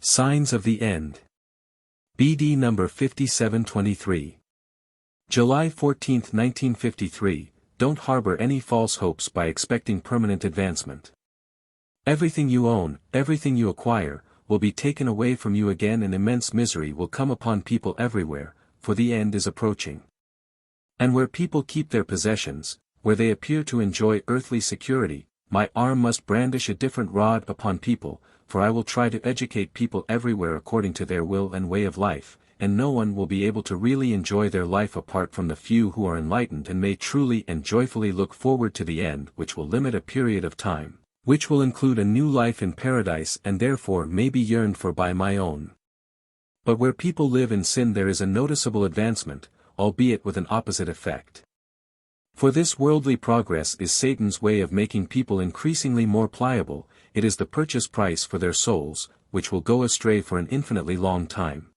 Signs of the End. BD number 5723. July 14, 1953, don't harbor any false hopes by expecting permanent advancement. Everything you own, everything you acquire, will be taken away from you again, and immense misery will come upon people everywhere, for the end is approaching. And where people keep their possessions, where they appear to enjoy earthly security, my arm must brandish a different rod upon people, for I will try to educate people everywhere according to their will and way of life, and no one will be able to really enjoy their life apart from the few who are enlightened and may truly and joyfully look forward to the end, which will limit a period of time, which will include a new life in paradise and therefore may be yearned for by my own. But where people live in sin there is a noticeable advancement, albeit with an opposite effect. For this worldly progress is Satan's way of making people increasingly more pliable. It is the purchase price for their souls, which will go astray for an infinitely long time.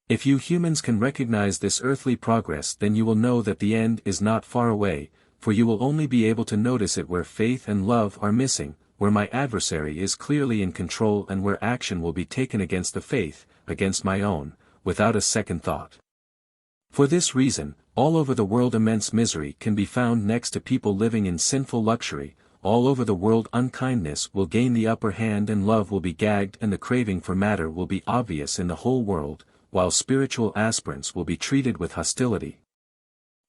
If you humans can recognize this earthly progress, then you will know that the end is not far away, for you will only be able to notice it where faith and love are missing, where my adversary is clearly in control, and where action will be taken against the faith, against my own, without a second thought. For this reason, all over the world immense misery can be found next to people living in sinful luxury. All over the world unkindness will gain the upper hand and love will be gagged, and the craving for matter will be obvious in the whole world, while spiritual aspirants will be treated with hostility.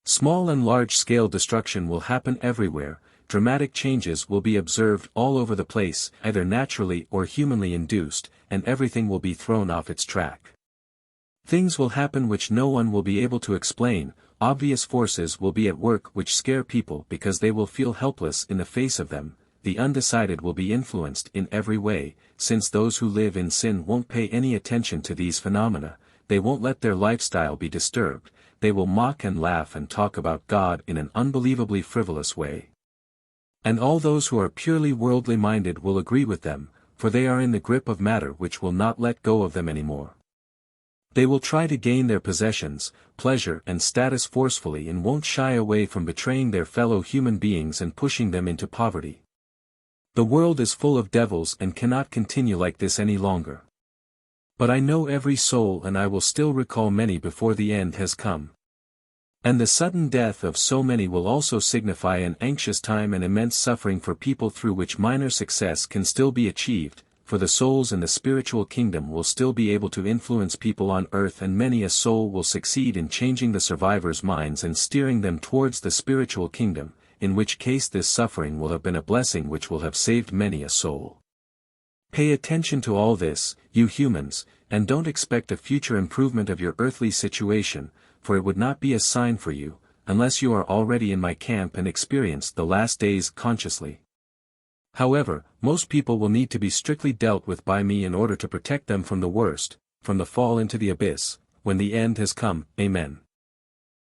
Small and large-scale destruction will happen everywhere, dramatic changes will be observed all over the place, either naturally or humanly induced, and everything will be thrown off its track. Things will happen which no one will be able to explain. Obvious forces will be at work which scare people because they will feel helpless in the face of them. The undecided will be influenced in every way, since those who live in sin won't pay any attention to these phenomena. They won't let their lifestyle be disturbed. They will mock and laugh and talk about God in an unbelievably frivolous way. And all those who are purely worldly minded will agree with them, for they are in the grip of matter which will not let go of them anymore. They will try to gain their possessions, pleasure and status forcefully, and won't shy away from betraying their fellow human beings and pushing them into poverty. The world is full of devils and cannot continue like this any longer. But I know every soul, and I will still recall many before the end has come. And the sudden death of so many will also signify an anxious time and immense suffering for people, through which minor success can still be achieved. For the souls in the spiritual kingdom will still be able to influence people on earth, and many a soul will succeed in changing the survivors' minds and steering them towards the spiritual kingdom, in which case this suffering will have been a blessing which will have saved many a soul. Pay attention to all this, you humans, and don't expect a future improvement of your earthly situation, for it would not be a sign for you, unless you are already in my camp and experienced the last days consciously. However, most people will need to be strictly dealt with by me in order to protect them from the worst, from the fall into the abyss, when the end has come. Amen.